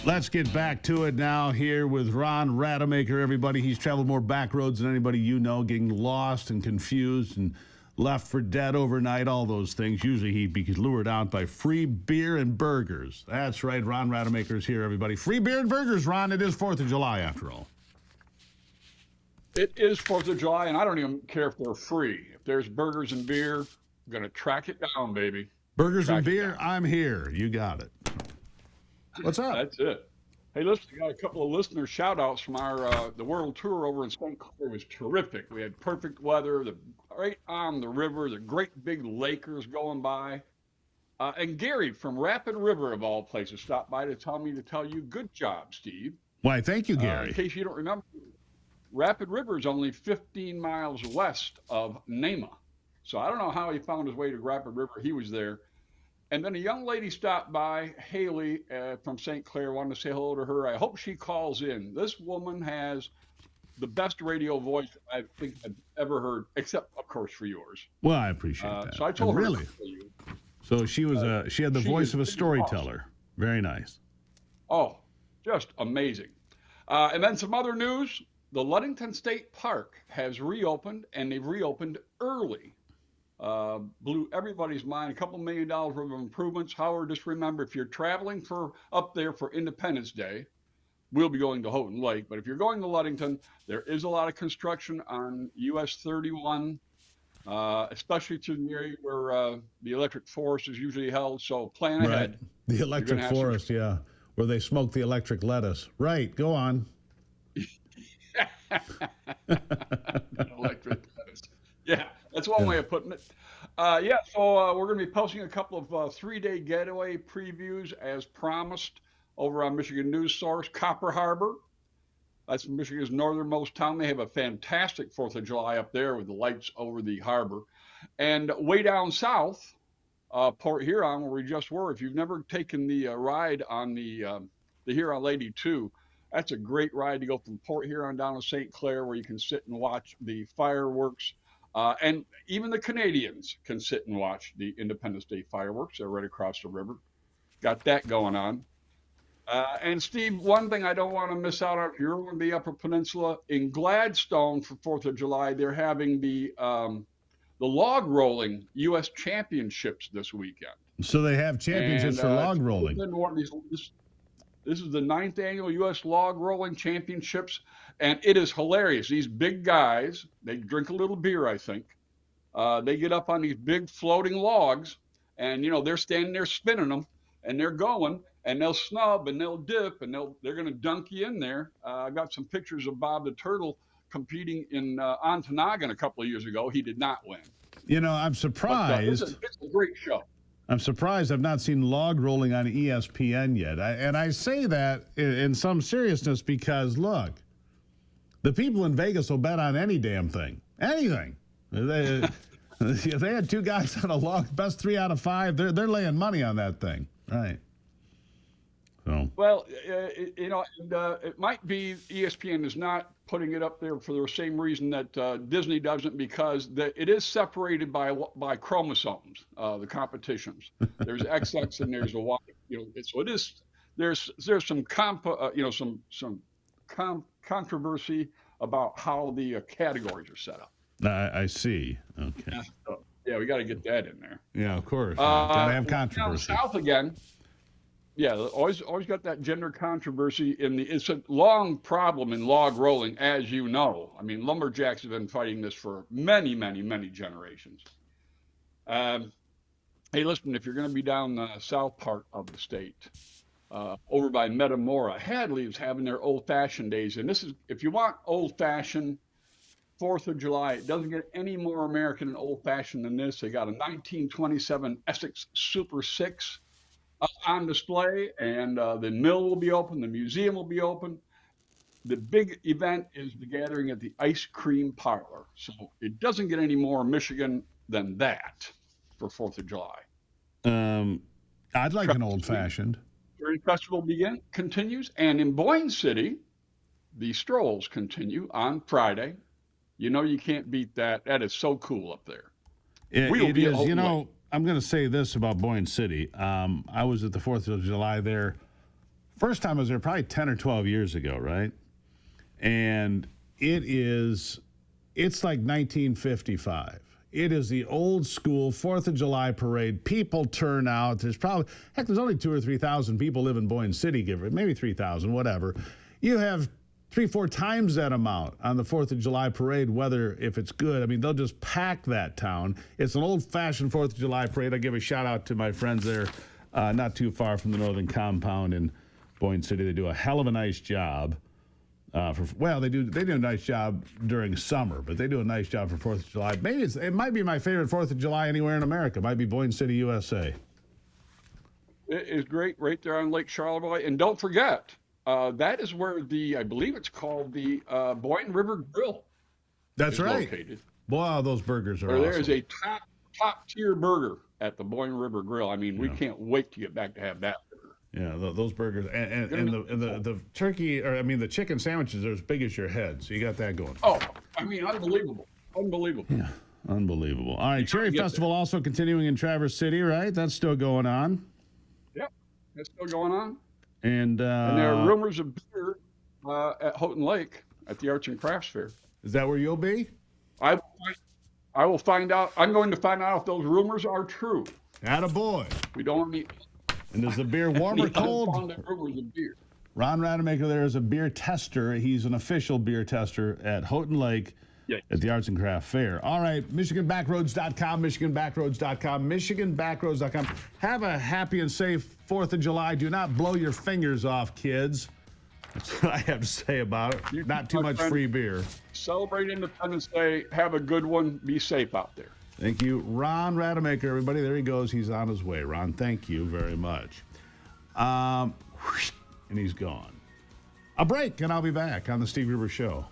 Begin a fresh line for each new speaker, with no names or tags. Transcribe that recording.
Let's get back to it now here with Ron Rademacher, everybody. He's traveled more back roads than anybody you know, getting lost and confused and left for dead overnight, all those things. Usually he'd be lured out by free beer and burgers. That's right, Ron Rademacher's here, everybody. Free beer and burgers, Ron. It is 4th of July, after all.
It is 4th of July, and I don't even care if they're free. If there's burgers and beer, I'm going to track it down, baby.
Burgers and beer, I'm here. You got it. What's up?
That's it. Hey, listen, we got a couple of listener shout-outs from our the world tour over in St. Clair. Was terrific. We had perfect weather, right on the river, the great big Lakers going by. And Gary from Rapid River, of all places, stopped by to tell me to tell you, good job, Steve.
Why, thank you, Gary.
In case you don't remember, Rapid River is only 15 miles west of Nema. So I don't know how he found his way to Rapid River. He was there. And then a young lady stopped by, Haley from St. Clair, wanted to say hello to her. I hope she calls in. This woman has the best radio voice I think I've ever heard, except, of course, for yours.
Well, I appreciate that.
So I told her.
Really? So she was she had the voice of a storyteller. Awesome. Very nice.
Oh, just amazing. And then some other news. The Ludington State Park has reopened, and they've reopened early. Blew everybody's mind. $2 million worth of improvements. However, just remember, if you're traveling up there for Independence Day, we'll be going to Houghton Lake. But if you're going to Ludington, there is a lot of construction on US 31, especially to the area where the electric forest is usually held. So plan ahead.
The electric forest, yeah, where they smoke the electric lettuce. Right. Go on.
Electric lettuce. Yeah, that's one way of putting it. So we're going to be posting a couple of 3-day getaway previews as promised over on Michigan News Source. Copper Harbor, that's Michigan's northernmost town. They have a fantastic 4th of July up there with the lights over the harbor. And way down south, Port Huron, where we just were, if you've never taken the ride on the Huron Lady 2, that's a great ride to go from Port Huron down to St. Clair, where you can sit and watch the fireworks. And even the Canadians can sit and watch the Independence Day fireworks. They're right across the river. Got that going on. And Steve, one thing I don't want to miss out on, if you're on the Upper Peninsula, in Gladstone for 4th of July, they're having the log rolling U.S. championships this weekend.
So they have championships for log rolling.
This is the 9th annual U.S. Log Rolling Championships, and it is hilarious. These big guys, they drink a little beer, I think. They get up on these big floating logs, and, they're standing there spinning them, and they're going, and they'll snub, and they'll dip, and they're going to dunk you in there. I've got some pictures of Bob the Turtle competing in Ontonagon a couple of years ago. He did not win.
I'm surprised.
But, it's a great show.
I'm surprised I've not seen log rolling on ESPN yet. I say that in some seriousness because, look, the people in Vegas will bet on any damn thing. Anything. If they had 2 guys on a log, best 3 out of 5, they're laying money on that thing. Right. So.
Well, it might be ESPN is not putting it up there for the same reason that Disney doesn't, because it is separated by chromosomes, the competitions. There's XX and there's a Y. So it is. There's some controversy about how the categories are set up.
I see. Okay.
Yeah, we got to get that in there.
Yeah, of course. Got to have controversy.
Down south again. Yeah, always got that gender controversy it's a long problem in log rolling, as you know. I mean, lumberjacks have been fighting this for many, many, many generations. Hey, listen, if you're going to be down the south part of the state, over by Metamora, Hadley is having their old-fashioned days. And this is, if you want old-fashioned, 4th of July, it doesn't get any more American and old-fashioned than this. They got a 1927 Essex Super 6 on display, and the mill will be open, the museum will be open. The big event is the gathering at the Ice Cream Parlor. So it doesn't get any more Michigan than that for 4th of July.
I'd like an old-fashioned.
During festival continues, and in Boyne City, the strolls continue on Friday. You can't beat that. That is so cool up there.
It is, I'm going to say this about Boyne City. I was at the 4th of July there First time I was there probably 10 or 12 years ago, right? And it's like 1955. It is the old school 4th of July parade. People turn out. There's only 2,000 or 3,000 people live in Boyne City, maybe 3,000, whatever. You have 3-4 times that amount on the 4th of July parade, if it's good. I mean, they'll just pack that town. It's an old-fashioned 4th of July parade. I give a shout-out to my friends there, not too far from the Northern Compound in Boyne City. They do a hell of a nice job. They do a nice job during summer, but they do a nice job for 4th of July. Maybe it might be my favorite 4th of July anywhere in America. It might be Boyne City, USA.
It is great right there on Lake Charlevoix. And don't forget, that is where I believe it's called the Boyne River Grill.
That's right.
Located.
Boy, those burgers are awesome.
There is a top tier burger at the Boyne River Grill. I mean, we can't wait to get back to have that.
Yeah, those burgers and the turkey, the chicken sandwiches are as big as your head. So you got that going.
Oh, unbelievable.
Yeah, unbelievable. All right, Cherry Festival also continuing in Traverse City, right? That's still going on.
Yep, that's still going on.
And
there are rumors of beer at Houghton Lake at the Arts and Crafts Fair.
Is that where you'll be?
I will find out. I'm going to find out if those rumors are true.
Attaboy.
We don't need.
And is the beer warm or cold? Ron Rademacher there is a beer tester. He's an official beer tester at Houghton Lake at the Arts and Craft Fair. All right, MichiganBackroads.com, MichiganBackroads.com, MichiganBackroads.com. Have a happy and safe 4th of July. Do not blow your fingers off, kids. That's what I have to say about it. Not too much free beer.
Celebrate Independence Day. Have a good one. Be safe out there.
Thank you, Ron Rademacher. Everybody, there he goes. He's on his way. Ron, thank you very much. And he's gone. A break, and I'll be back on the Steve Gruber Show.